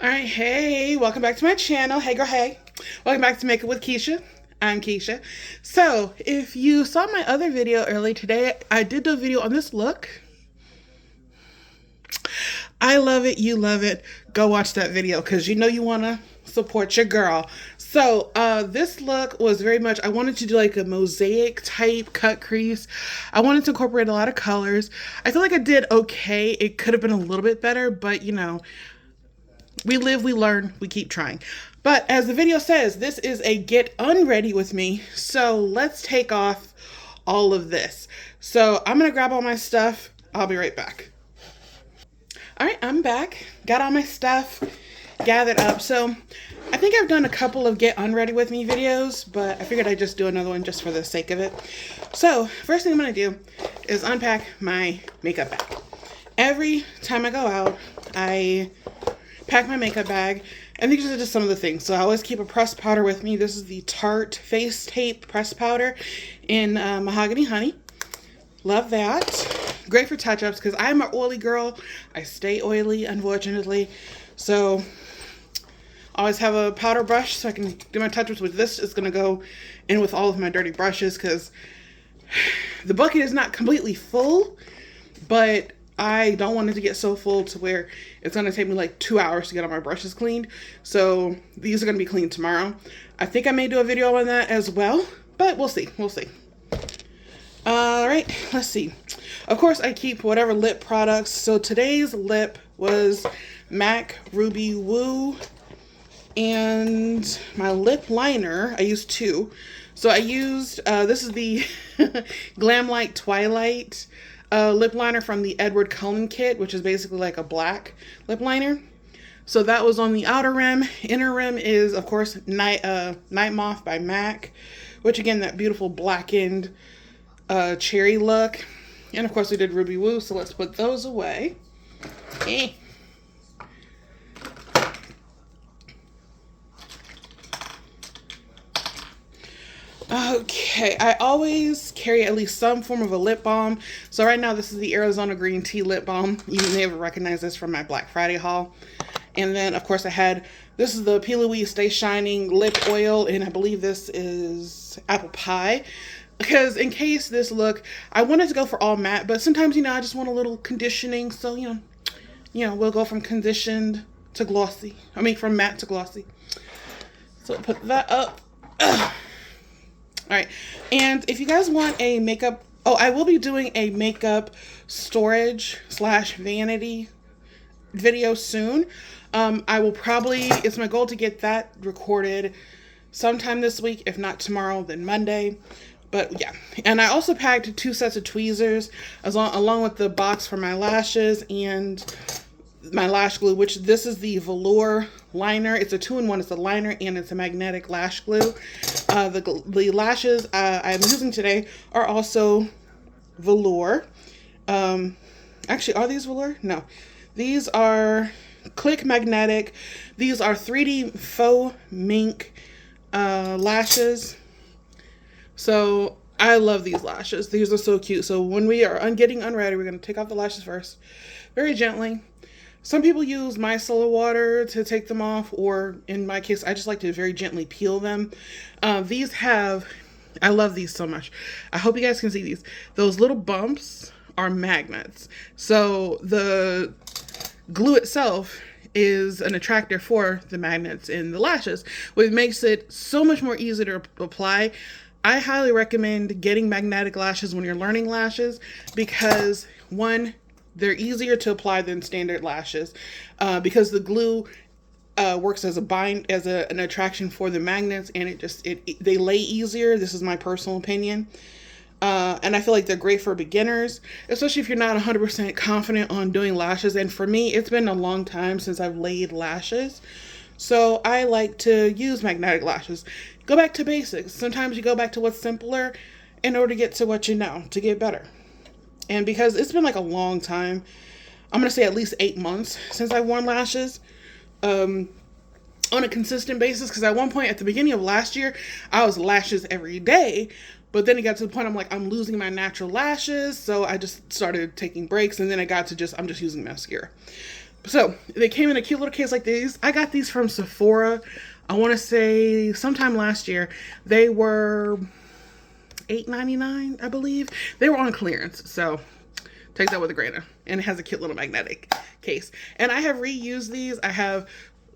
All right, hey, welcome back to my channel. Hey girl, hey. Welcome back to Makeup with Keisha. I'm Keisha. So, if you saw my other video earlier today, I did do a video on this look. I love it, you love it. Go watch that video because you know you want to support your girl. So, this look was very much, I wanted to do like a mosaic type cut crease. I wanted to incorporate a lot of colors. I feel like I did okay. It could have been a little bit better, but you know, we live, we learn, we keep trying. But as the video says, this is a get unready with me. So let's take off all of this. So I'm gonna grab all my stuff. I'll be right back. All right, I'm back. Got all my stuff gathered up. So I think I've done a couple of get unready with me videos, but I figured I'd just do another one just for the sake of it. So first thing I'm gonna do is unpack my makeup bag. Every time I go out, I pack my makeup bag, and these are just some of the things. So I always keep a pressed powder with me. This is the Tarte Face Tape pressed powder in Mahogany Honey. Love that. Great for touch-ups because I'm an oily girl. I stay oily, unfortunately. So I always have a powder brush so I can do my touch-ups with this. It's going to go in with all of my dirty brushes because the bucket is not completely full, but I don't want it to get so full to where it's going to take me like 2 hours to get all my brushes cleaned. So these are going to be cleaned tomorrow. I think I may do a video on that as well, but we'll see. We'll see. All right, let's see. Of course, I keep whatever lip products. So today's lip was MAC Ruby Woo. And my lip liner, I used two. So I used, this is the Glam Light Twilight lip liner from the Edward Cullen kit, which is basically like a black lip liner. So that was on the outer rim. Inner rim is, of course, Night Moth by MAC, which again, that beautiful blackened cherry look. And of course, we did Ruby Woo, so let's put those away. Okay, I always carry at least some form of a lip balm. So right now this is the Arizona Green Tea Lip Balm. You may have recognized this from my Black Friday haul. And then of course I had, this is the P. Louise Stay Shining Lip Oil, and I believe this is Apple Pie. Because in case this look, I wanted to go for all matte, but sometimes, you know, I just want a little conditioning. So, you know, we'll go from conditioned to glossy. I mean, from matte to glossy. So put that up. All right, and if you guys want a makeup, I will be doing a makeup storage / vanity video soon. I will probably, it's my goal to get that recorded sometime this week. If not tomorrow, then Monday. But yeah, and I also packed 2 sets of tweezers along with the box for my lashes and my lash glue, which this is the velour liner. It's a 2-in-1. It's a liner and it's a magnetic lash glue. The lashes I'm using today are also velour. Actually, are these velour? No. These are Click Magnetic. These are 3D faux mink lashes. So I love these lashes. These are so cute. So when we are getting unready, we're going to take off the lashes first, very gently. Some people use micellar water to take them off, or in my case, I just like to very gently peel them. These have, I love these so much. I hope you guys can see these. Those little bumps are magnets. So the glue itself is an attractor for the magnets in the lashes, which makes it so much more easy to apply. I highly recommend getting magnetic lashes when you're learning lashes because, one, they're easier to apply than standard lashes because the glue works as an attraction for the magnets, and they lay easier. This is my personal opinion. And I feel like they're great for beginners, especially if you're not 100% confident on doing lashes. And for me, it's been a long time since I've laid lashes. So I like to use magnetic lashes. Go back to basics. Sometimes you go back to what's simpler in order to get to what you know, to get better. And because it's been like a long time, I'm going to say at least 8 months since I've worn lashes on a consistent basis. Because at one point at the beginning of last year, I was lashes every day. But then it got to the point I'm losing my natural lashes. So I just started taking breaks. And then it got to I'm just using mascara. So they came in a cute little case like these. I got these from Sephora. I want to say sometime last year. They were $8.99, I believe. They were on clearance, so take that with a grain of. And it has a cute little magnetic case. And I have reused these.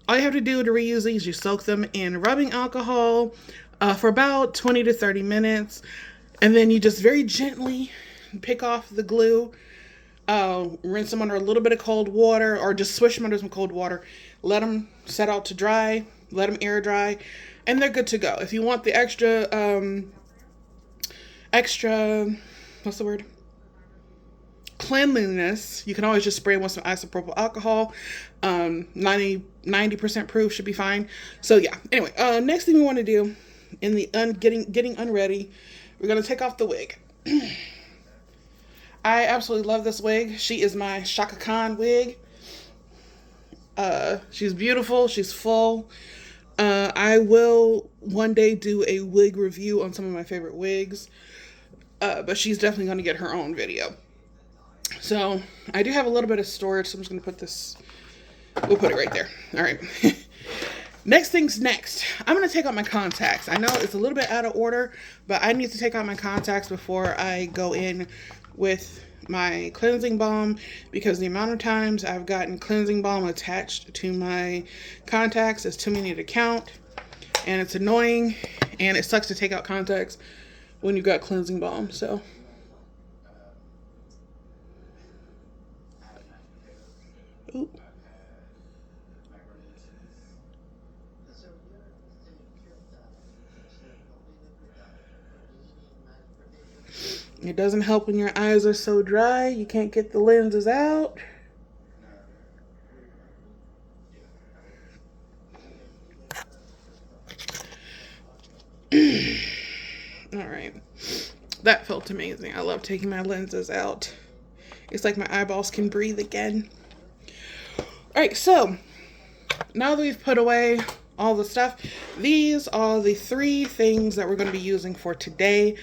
All you have to do to reuse these, you soak them in rubbing alcohol for about 20 to 30 minutes. And then you just very gently pick off the glue. Rinse them under a little bit of cold water, or just swish them under some cold water. Let them set out to dry. Let them air dry, and they're good to go. If you want the extra, what's the word? Cleanliness, you can always just spray them with some isopropyl alcohol. 90% proof should be fine. So yeah. Anyway, next thing we want to do in the getting unready, we're gonna take off the wig. I absolutely love this wig. She is my Shaka Khan wig. She's beautiful. She's full. I will one day do a wig review on some of my favorite wigs. But she's definitely going to get her own video. So I do have a little bit of storage. So I'm just going to put this. We'll put it right there. All right. Next thing's next. I'm going to take out my contacts. I know it's a little bit out of order, but I need to take out my contacts before I go in with my cleansing balm, because the amount of times I've gotten cleansing balm attached to my contacts is too many to count, and it's annoying, and it sucks to take out contacts when you've got cleansing balm. So ooh. It doesn't help when your eyes are so dry you can't get the lenses out. Alright. That felt amazing. I love taking my lenses out. It's like my eyeballs can breathe again. Alright, so now that we've put away all the stuff, these are the 3 things that we're going to be using for today.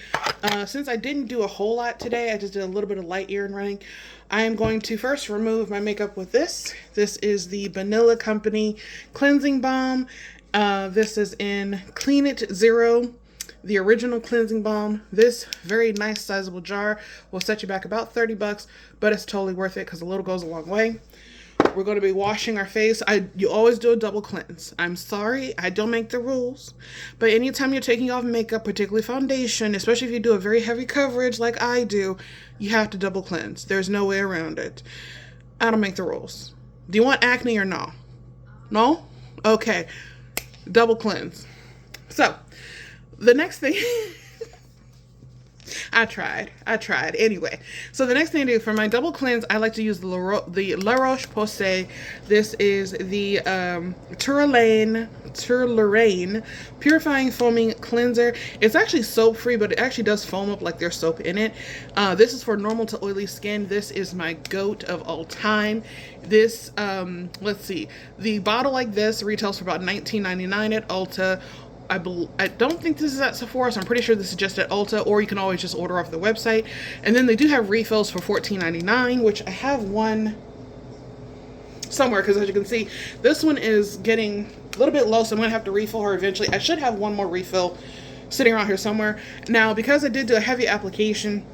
Since I didn't do a whole lot today, I just did a little bit of light errand running. I am going to first remove my makeup with this. This is the Banila Company Cleansing Balm. This is in Clean It Zero, the original cleansing balm. This very nice sizable jar will set you back about $30, but it's totally worth it because a little goes a long way. We're going to be washing our face. You always do a double cleanse. I'm sorry, I don't make the rules. But anytime you're taking off makeup, particularly foundation, especially if you do a very heavy coverage like I do, you have to double cleanse. There's no way around it. I don't make the rules. Do you want acne or no? No? Okay. Double cleanse. So, the next thing... I tried. Anyway, so the next thing I do for my double cleanse, I like to use the LaRoche Pousay. This is the Toleriane Purifying Foaming Cleanser. It's actually soap free, but it actually does foam up like there's soap in it. This is for normal to oily skin. This is my goat of all time. This, let's see, the bottle like this retails for about $19.99 at Ulta. I don't think this is at Sephora, so I'm pretty sure this is just at Ulta, or you can always just order off the website. And then they do have refills for $14.99, which I have one somewhere, because as you can see, this one is getting a little bit low, so I'm going to have to refill her eventually. I should have one more refill sitting around here somewhere. Now, because I did do a heavy application,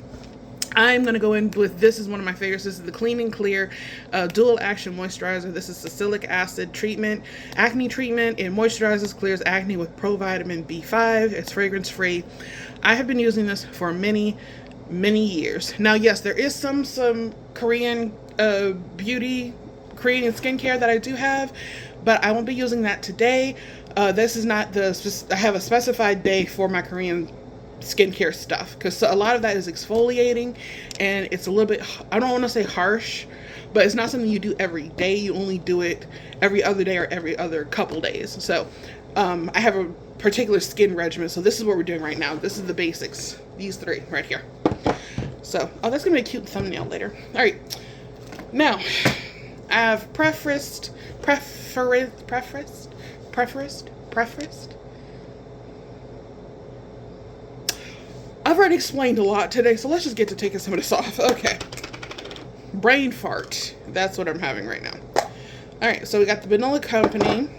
I'm going to go in with, this is one of my favorites. This is the Clean and Clear Dual Action Moisturizer. This is salicylic acid treatment, acne treatment. It moisturizes, clears acne with provitamin B5. It's fragrance free. I have been using this for many years. Now, yes, there is some Korean beauty, Korean skincare that I do have, but I won't be using that today. This is not I have a specified day for my Korean skincare stuff, because a lot of that is exfoliating, and it's a little bit, I don't want to say harsh, but it's not something you do every day. You only do it every other day or every other couple days. So I have a particular skin regimen, so this is what we're doing right now. This is the basics, these 3 right here. So, oh, that's gonna be a cute thumbnail later. All right, now I have preferred. I've already explained a lot today, so let's just get to taking some of this off. Okay. Brain fart. That's what I'm having right now. Alright, so we got the Banila Company.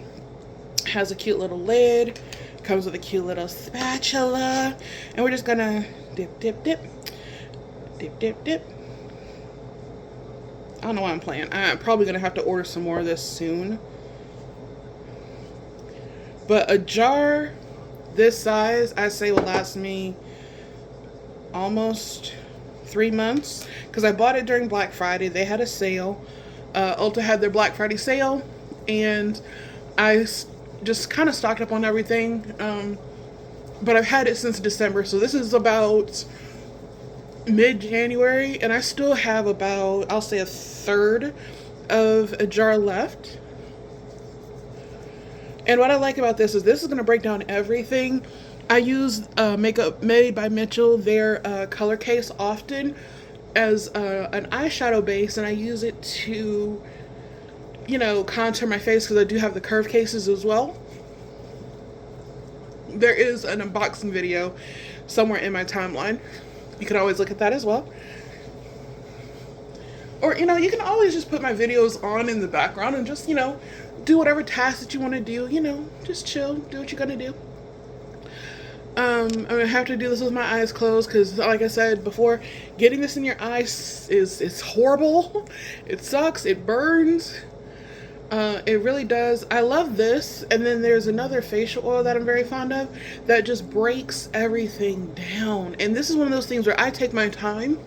Has a cute little lid. Comes with a cute little spatula. And we're just gonna dip, dip, dip. Dip, dip, dip. I don't know why I'm playing. I'm probably gonna have to order some more of this soon. But a jar this size, I say, will last me almost 3 months. Because I bought it during Black Friday. They had a sale. Ulta had their Black Friday sale. And I just kind of stocked up on everything. But I've had it since December. So this is about mid-January. And I still have about, I'll say, a third of a jar left. And what I like about this is going to break down everything. I use Makeup Made by Mitchell, their color case, often as an eyeshadow base, and I use it to, you know, contour my face because I do have the curve cases as well. There is an unboxing video somewhere in my timeline. You can always look at that as well. Or, you know, you can always just put my videos on in the background and just, you know, do whatever task that you want to do, you know, just chill, do what you're gonna do. I'm gonna have to do this with my eyes closed because, like I said before, getting this in your eyes is horrible. It sucks, it burns. It really does. I love this, and then there's another facial oil that I'm very fond of that just breaks everything down. And this is one of those things where I take my time.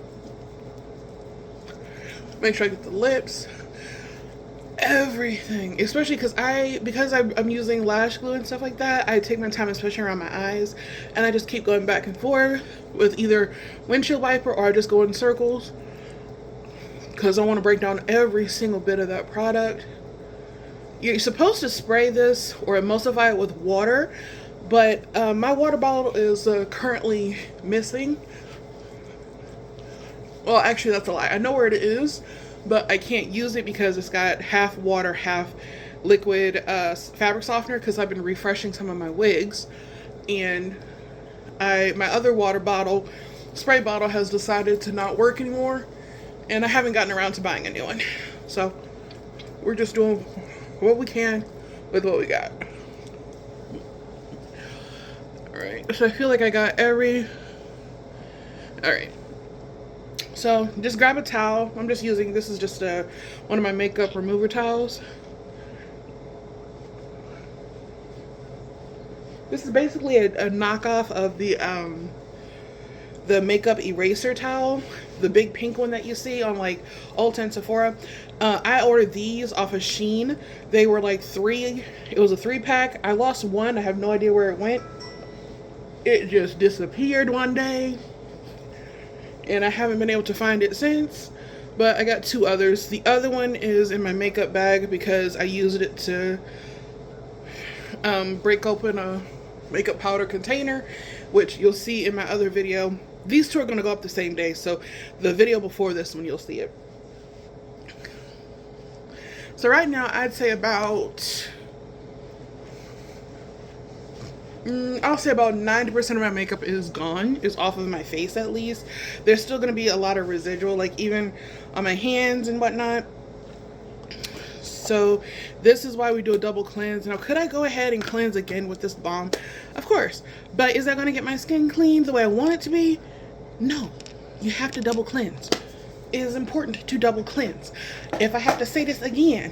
Make sure I get the lips, everything, especially because I'm using lash glue and stuff like that. I take my time, especially around my eyes, and I just keep going back and forth with either windshield wiper or I just go in circles because I want to break down every single bit of that product. You're supposed to spray this or emulsify it with water, but my water bottle is currently missing. Well, actually, that's a lie. I know where it is, but I can't use it because it's got half water, half liquid fabric softener because I've been refreshing some of my wigs. And my other water bottle, spray bottle, has decided to not work anymore. And I haven't gotten around to buying a new one. So we're just doing what we can with what we got. Alright, so I feel like I got Alright. So just grab a towel. I'm just using, this is just one of my makeup remover towels. This is basically a knockoff of the makeup eraser towel, the big pink one that you see on like Ulta and Sephora. I ordered these off of Shein. They were like it was a 3-pack. I lost one. I have no idea where it went. It just disappeared one day. And I haven't been able to find it since, but I got 2 others. The other one is in my makeup bag because I used it to break open a makeup powder container, which you'll see in my other video. These 2 are going to go up the same day, so the video before this one, you'll see it. So right now, I'd say about, I'll say about 90% of my makeup is gone, is off of my face at least. There's still going to be a lot of residual, like even on my hands and whatnot. So this is why we do a double cleanse. Now, could I go ahead and cleanse again with this balm? Of course. But is that going to get my skin clean the way I want it to be? No. You have to double cleanse. It is important to double cleanse. If I have to say this again,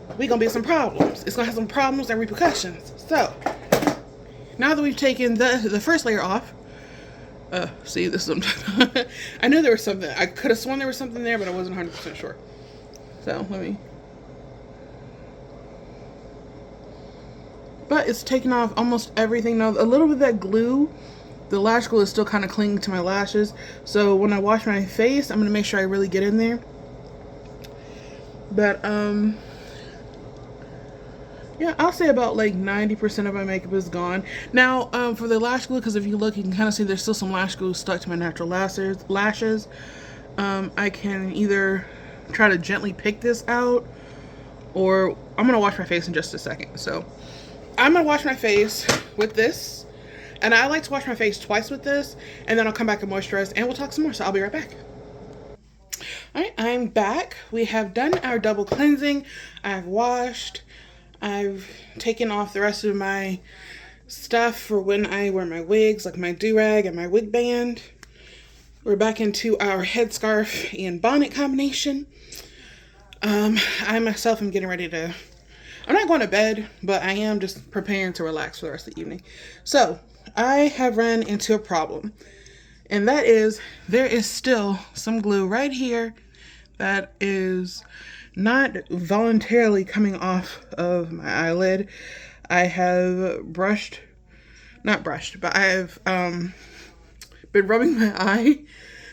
we're going to be some problems. It's going to have some problems and repercussions. So now that we've taken the first layer off, see, this is I knew there was something. I could have sworn there was something there, but I wasn't 100% sure. So let me. But it's taken off almost everything. Now, a little bit of that glue, the lash glue, is still kind of clinging to my lashes. So when I wash my face, I'm going to make sure I really get in there. But, yeah, I'll say about like 90% of my makeup is gone. Now, for the lash glue, because if you look, you can kind of see there's still some lash glue stuck to my natural lashes. I can either try to gently pick this out, or I'm going to wash my face in just a second. So I'm going to wash my face with this. And I like to wash my face twice with this. And then I'll come back and moisturize. And we'll talk some more. So I'll be right back. All right, I'm back. We have done our double cleansing. I've washed. I've taken off the rest of my stuff for when I wear my wigs, like my do-rag and my wig band. We're back into our headscarf and bonnet combination. I myself am getting ready to, I'm not going to bed, but I am just preparing to relax for the rest of the evening. So I have run into a problem, and that is there is still some glue right here that is not voluntarily coming off of my eyelid. I have but I've been rubbing my eye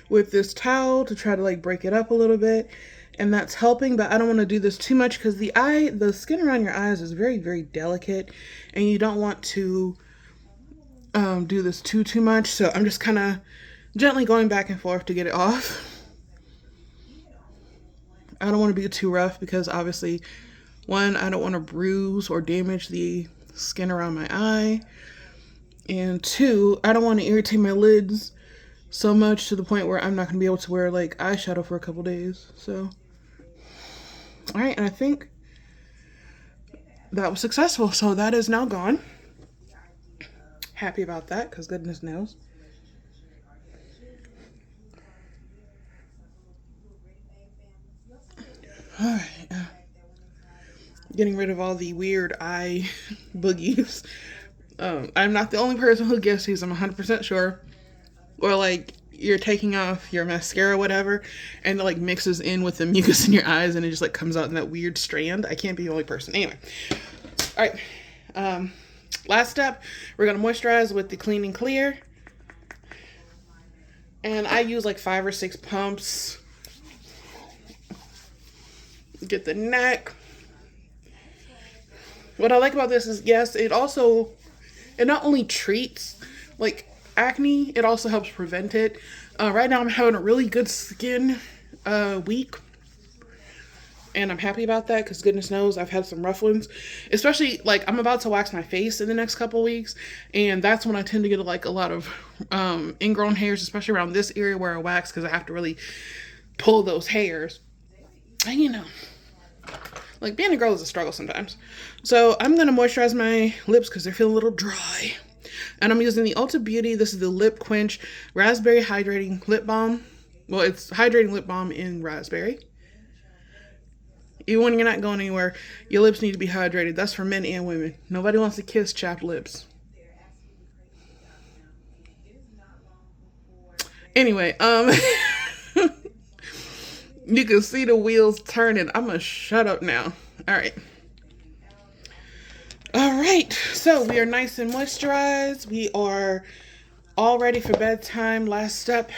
with this towel to try to like break it up a little bit, and that's helping, but I don't want to do this too much because the skin around your eyes is very, very delicate, and you don't want to do this too much. So I'm just kind of gently going back and forth to get it off. I don't want to be too rough because obviously, one, I don't want to bruise or damage the skin around my eye, and two, I don't want to irritate my lids so much to the point where I'm not going to be able to wear like eyeshadow for a couple days. So, all right, and I think that was successful. So that is now gone. Happy about that because goodness knows. All right, getting rid of all the weird eye boogies. I'm not the only person who gets these, I'm 100% sure. Or like you're taking off your mascara or whatever, and it like mixes in with the mucus in your eyes and it just like comes out in that weird strand. I can't be the only person. Anyway, all right. Last step, we're gonna moisturize with the Clean and Clear, and I use like 5 or 6 pumps. Get the neck. What I like about this is, yes, it not only treats like acne, it also helps prevent it. Right now I'm having a really good skin week, and I'm happy about that because goodness knows I've had some rough ones, especially like I'm about to wax my face in the next couple weeks, and that's when I tend to get like a lot of ingrown hairs, especially around this area where I wax, because I have to really pull those hairs, and you know, like being a girl is a struggle sometimes. So I'm gonna moisturize my lips because they're feeling a little dry. And I'm using the Ulta Beauty. This is the Lip Quench Raspberry Hydrating Lip Balm. Well, it's hydrating lip balm in raspberry. Even when you're not going anywhere, your lips need to be hydrated. That's for men and women. Nobody wants to kiss chapped lips. Anyway, you can see the wheels turning. I'm gonna shut up now. All right. All right, so we are nice and moisturized. We are all ready for bedtime. Last step,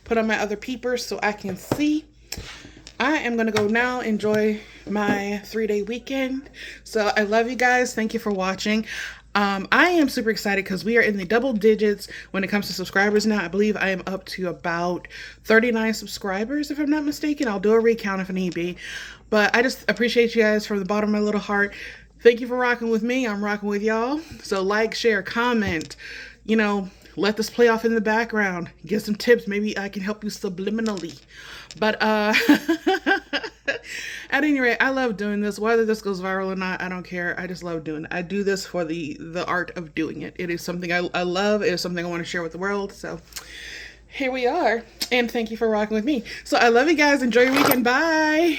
put on my other peepers so I can see. I am going to go now enjoy my 3-day weekend. So I love you guys. Thank you for watching. I am super excited because we are in the double digits when it comes to subscribers now. I believe I am up to about 39 subscribers, if I'm not mistaken. I'll do a recount if need be. But I just appreciate you guys from the bottom of my little heart. Thank you for rocking with me. I'm rocking with y'all. So like, share, comment, you know, let this play off in the background. Get some tips. Maybe I can help you subliminally. But at any rate, I love doing this. Whether this goes viral or not, I don't care. I just love doing it. I do this for the art of doing it. It is something I love. It is something I want to share with the world. So here we are. And thank you for rocking with me. So I love you guys. Enjoy your weekend. Bye.